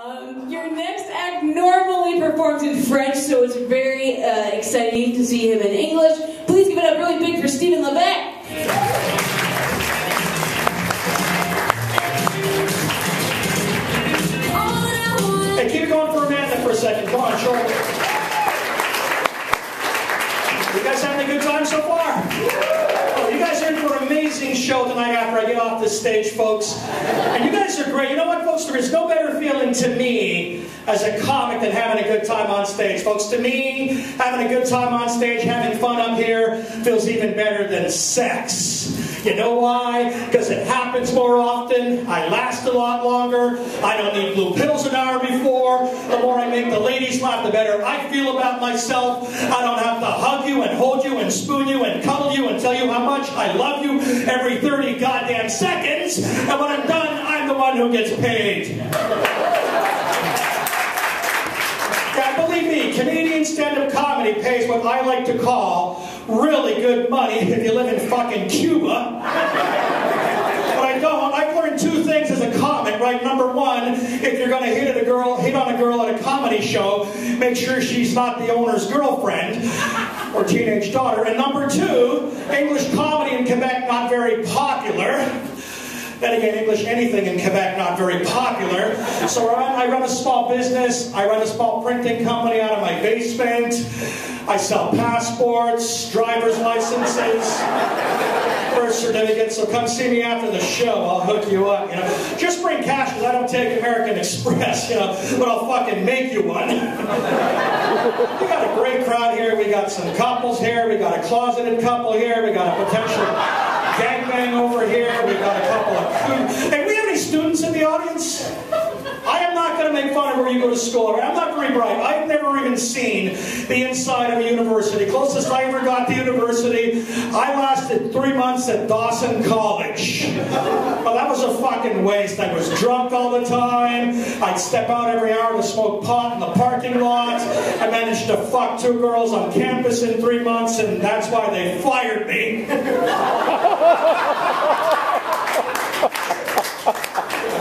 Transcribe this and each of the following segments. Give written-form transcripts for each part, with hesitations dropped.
Your next act normally performs in French, so it's very exciting to see him in English. Please give it up really big for Stephen Levesque. Hey, keep it going for Amanda for a second. Come on, Short. You guys having a good time so far? Oh, you guys are in for an amazing show tonight after I get off this stage, folks. And you guys are great. You know what, folks? There is no better feeling to me as a comic than having a good time on stage, folks. To me, having a good time on stage, having fun up here, feels even better than sex. You know why? Because it happens more often. I last a lot longer. I don't need blue pills an hour before. The more I make the ladies laugh, the better I feel about myself. I don't have to hug you and hold you and spoon you and cuddle you and tell you how much I love you every 30 goddamn seconds. And when I'm done, I'm the one who gets paid. Yeah, believe me, Canadian stand-up comedy pays what I like to call really good money if you live in fucking Cuba. But I don't. I've learned two things as a comic, right? Number one, if you're going to hit on a girl at a comedy show, make sure she's not the owner's girlfriend or teenage daughter. And number two, English comedy in Quebec not very popular. Then again, English anything in Quebec not very popular. So I run a small business. I run a small printing company out of my basement. I sell passports, driver's licenses, birth certificates. So come see me after the show. I'll hook you up. You know, just bring cash because I don't take American Express. You know, but I'll fucking make you one. We got a great crowd here. We got some couples here. We got a closeted couple here. We got a potential gangbang over here. We got a couple of... Hey, we have any students in the audience? I am not going to make fun of where you go to school. I'm not very bright. I've never even seen the inside of a university. Closest I ever got to university, I lasted 3 months at Dawson College. Well, that was a fucking waste. I was drunk all the time. I'd step out every hour to smoke pot in the parking lot. I managed to fuck 2 girls on campus in 3 months, and that's why they fired me.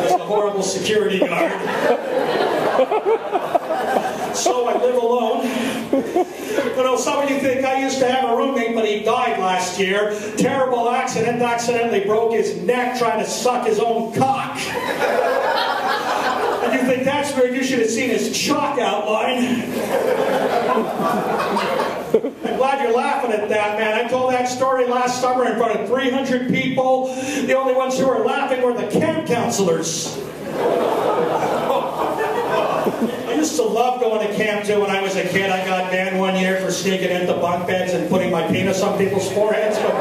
As a horrible security guard. So I live alone. You know, some of you think I used to have a roommate, but he died last year. Terrible accident, accidentally broke his neck trying to suck his own cock. And you think that's weird, you should have seen his chalk outline. I'm glad you're laughing at that, man. I told that story last summer in front of 300 people. The only ones who were laughing were the camp counselors. I used to love going to camp too when I was a kid. I got banned one year for sneaking into bunk beds and putting my penis on people's foreheads. But...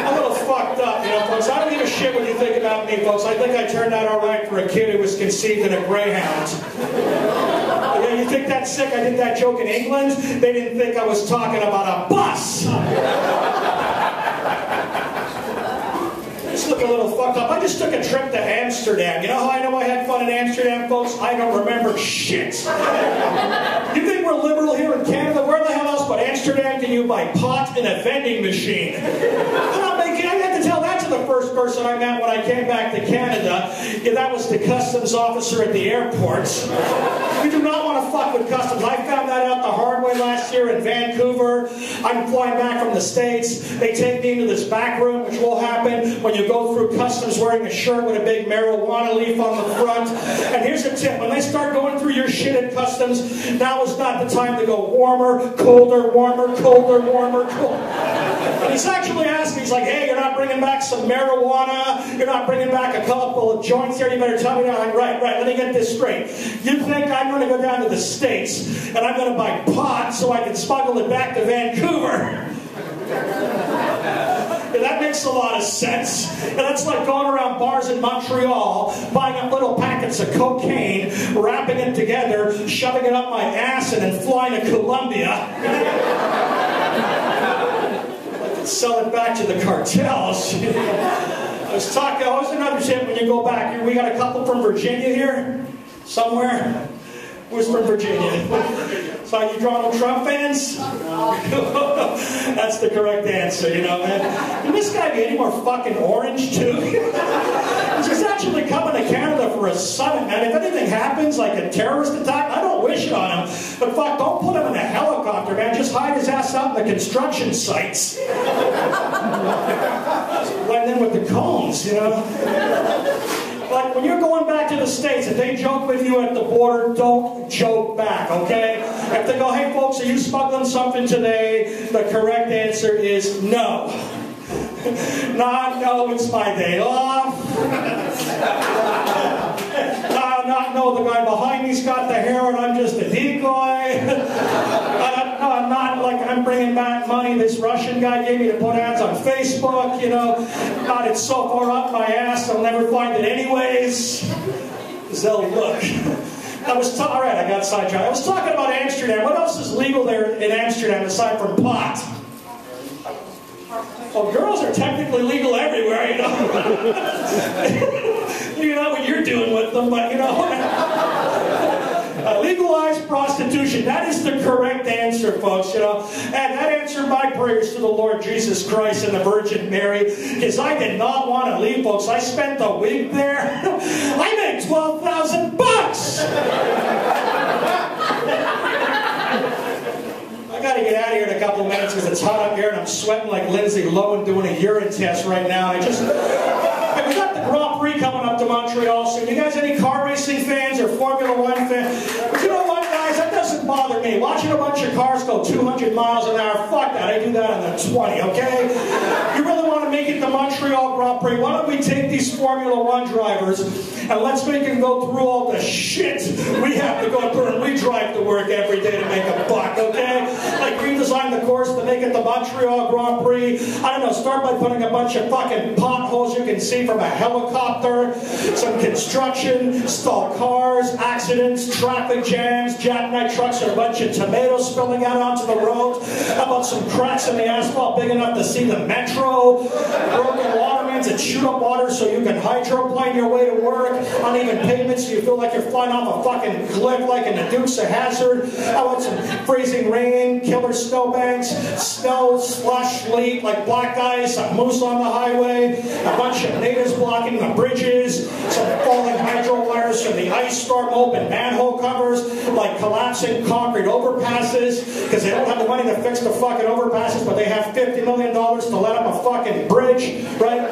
a little fucked up, you know, folks. I don't give a shit what you think about me, folks. I think I turned out all right for a kid who was conceived in a Greyhound. Yeah, you think that's sick? I did that joke in England. They didn't think I was talking about a bus. Look a little fucked up. I just took a trip to Amsterdam. You know how I know I had fun in Amsterdam, folks? I don't remember shit. You think we're liberal here in Canada? Where the hell else but Amsterdam can you buy pot in a vending machine? I'm not making... I had to tell that to the first person I met when I came back to Canada. Yeah, that was the customs officer at the airport. We do not want to fuck with customs. I found that out the hard way last year in Vancouver. I'm flying back from the States. They take me into this back room, which will happen when you go through customs wearing a shirt with a big marijuana leaf on the front. And here's a tip. When they start going through your shit at customs, now is not the time to go warmer, colder, warmer, colder, warmer, colder. And he's actually asking, he's like, hey, you're not bringing back some marijuana? You're not bringing back a couple of joints here? You better tell me that. I'm like, right, let me get this straight. You think I'm going to go down to the States and I'm going to buy pot so I can smuggle it back to Vancouver? Yeah, that makes a lot of sense. And that's like going around bars in Montreal, buying up little packets of cocaine, wrapping it together, shoving it up my ass, and then flying to Colombia. I could sell it back to the cartels. I was talking, always another tip when you go back. We got a couple from Virginia here, somewhere. Who's from Virginia? So you Donald Trump fans? That's the correct answer, you know, man. Can this guy be any more fucking orange, too? He's actually coming to Canada for a summit, man. If anything happens, like a terrorist attack, I don't wish it on him. But fuck, don't put him in a helicopter, man. Just hide his ass out in the construction sites. Blend in with the cones, you know? Like, when you're going back to the States, if they joke with you at the border, don't joke back, okay? If they go, hey folks, are you smuggling something today? The correct answer is no. No, it's my day off. No, the guy behind me's got the hair and I'm just a decoy. I'm not like I'm bringing back money this Russian guy gave me to put ads on Facebook, you know. God, it's so far up my ass, I'll never find it anyways. So look. All right, I got sidetracked. I was talking about Amsterdam. What else is legal there in Amsterdam aside from pot? Well, girls are technically legal everywhere, you know. You know what you're doing with them, but you know. Legalized prostitution. That is the correct answer, folks, you know. And that answered my prayers to the Lord Jesus Christ and the Virgin Mary, because I did not want to leave, folks. I spent a week there. I made $12,000. I gotta get out of here in a couple of minutes because it's hot up here and I'm sweating like Lindsay Lohan doing a urine test right now. We got the Grand Prix coming up to Montreal soon. You guys any car racing fans or Formula 1 fans? But you know what, guys? That doesn't bother me. Watching a bunch of cars go 200 miles an hour, fuck that. I do that on the 20, okay? You really want to make it the Montreal Grand Prix? Why don't we take these Formula 1 drivers and let's make them go through all the shit we have to go through, and we drive to work every day to make a buck, okay? Like redesign the course to make it the Montreal Grand Prix. I don't know, start by putting a bunch of fucking potholes you can see from a helicopter, some construction, stalled cars, accidents, traffic jams, jackknife trucks, and a bunch of tomatoes spilling out onto the road. How about some cracks in the asphalt big enough to see the metro, broken water mains that shoot up water so you can hydroplane your way to work, uneven pavements so you feel like you're flying off a fucking cliff like in the Dukes of Hazzard. How about some freezing rain, killer snowbanks, snow, slush, sleet, like black ice, a moose on the highway, a bunch of natives blocking the bridges, some falling hydro wires from the ice storm, open manhole covers, like collapsing concrete overpasses, because they don't have the money to fix the fucking overpasses, but they have $50 million to let up a fucking bridge, right?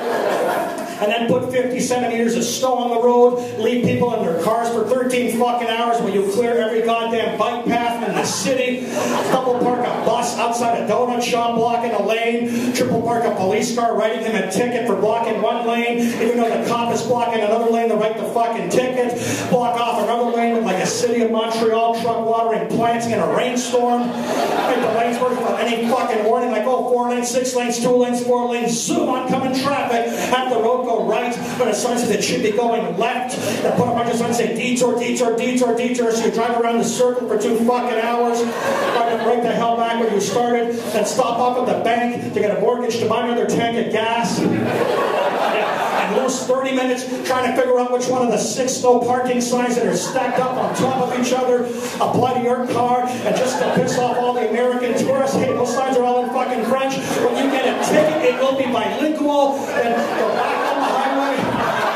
And then put 50 centimeters of snow on the road, leave people in their cars for 13 fucking hours when you clear every goddamn bike path in the city, double park a bus outside a donut shop blocking a lane, triple park a police car writing him a ticket for blocking one lane, even though the cop is blocking another lane to write the fucking ticket, block off another lane with like a city of Montreal truck watering plants in a rainstorm, make the lanes work without any fucking warning, like, oh, 4 lanes, 6 lanes, 2 lanes, 4 lanes, zoom, oncoming traffic, have the road go right, but a sign says it should be going left, and put a bunch of signs saying detour, detour, detour, detour, so you drive around the circle for 2 fucking hours, try to break the hell back where you started, then stop off at the bank to get a mortgage to buy another tank of gas, and lose 30 minutes trying to figure out which one of the 6 no parking signs that are stacked up on top of each other apply to your car, and just to piss off all the American tourists, hey, those signs are all in fucking French. When you get a ticket, it will be bilingual, and go back on the highway,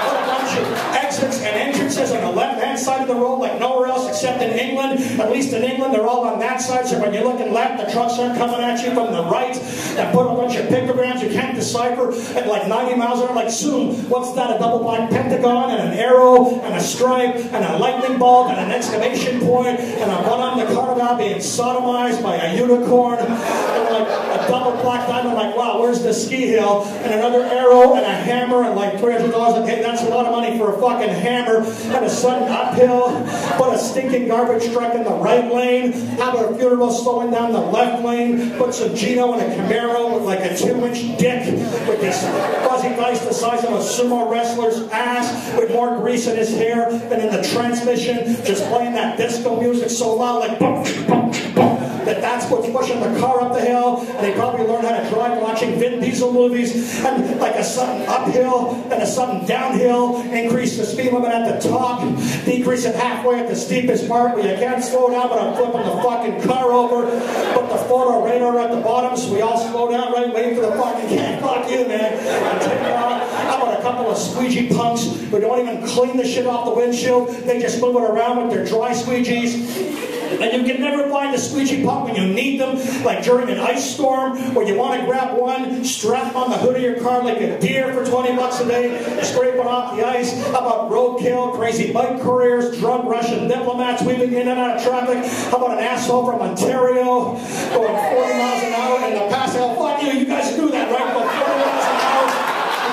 put a bunch of exits and entrances on the left-hand side of the road like nowhere else except in England. At least in England, they're all on that side, so when you're looking left, the trucks aren't coming at you from the right, and put a bunch of pictograms you can't decipher at like 90 miles an hour, like, zoom, what's that, a double black pentagon, and an arrow, and a stripe, and a lightning bolt, and an exclamation point, and a one on the Canada being sodomized by a unicorn, and like a double black diamond, like, wow, where's the ski hill, and another arrow, and a hammer, and like $300, and hey, that's a lot of money for a fucking hammer, and a sudden uphill, put a stinking garbage truck in the right lane, how about a funeral slowing down the left lane, put some Gino in a Camaro with like a 2-inch dick, with this fuzzy dice the size of a sumo wrestler's ass, with more grease in his hair than in the transmission, just playing that disco music so loud, like bump, bump, bump, that's what's pushing the car up the hill, and they probably learned how to drive watching Vin Diesel movies, and like a sudden uphill, then a sudden downhill, increase the speed limit at the top, decrease it halfway at the steepest part where you can't slow down, but I'm flipping the fucking car over, put the photo radar at the bottom so we all slow down, right, waiting for the fucking, fuck you, man, and take off. How about a a couple of squeegee punks who don't even clean the shit off the windshield. They just move it around with their dry squeegees. And you can never find a squeegee pump when you need them, like during an ice storm, where you want to grab one, strap on the hood of your car like a deer for 20 bucks a day, scrape it off the ice. How about roadkill, crazy bike couriers, drug Russian diplomats weaving in and out of traffic? How about an asshole from Ontario going 40 miles an hour in the pass? Hell, fuck you, you guys do that, right? Go 40 miles an hour.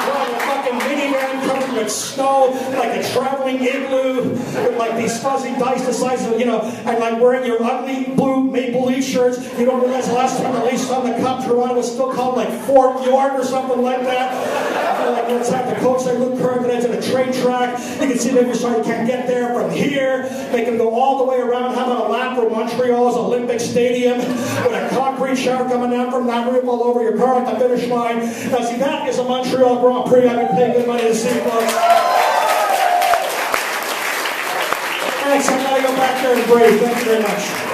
Drive a fucking minivan covered with snow, like a traveling igloo, with like these fuzzy dice the size of, you know, and like wearing your ugly blue Maple Leaf shirts. You don't realize the last time the Leafs on the Cup, Toronto was still called like Fort York or something like that. Like, let's have the coach like Luke Curran into the train track. You can see maybe sorry you can't get there from here. They can go all the way around. How about a lap from Montreal's Olympic Stadium with a concrete shower coming down from that roof all over your car at the finish line? Now see, that is a Montreal Grand Prix. I've been paying good money to see, folks. Thanks, I gotta go back there and breathe. Thank you very much.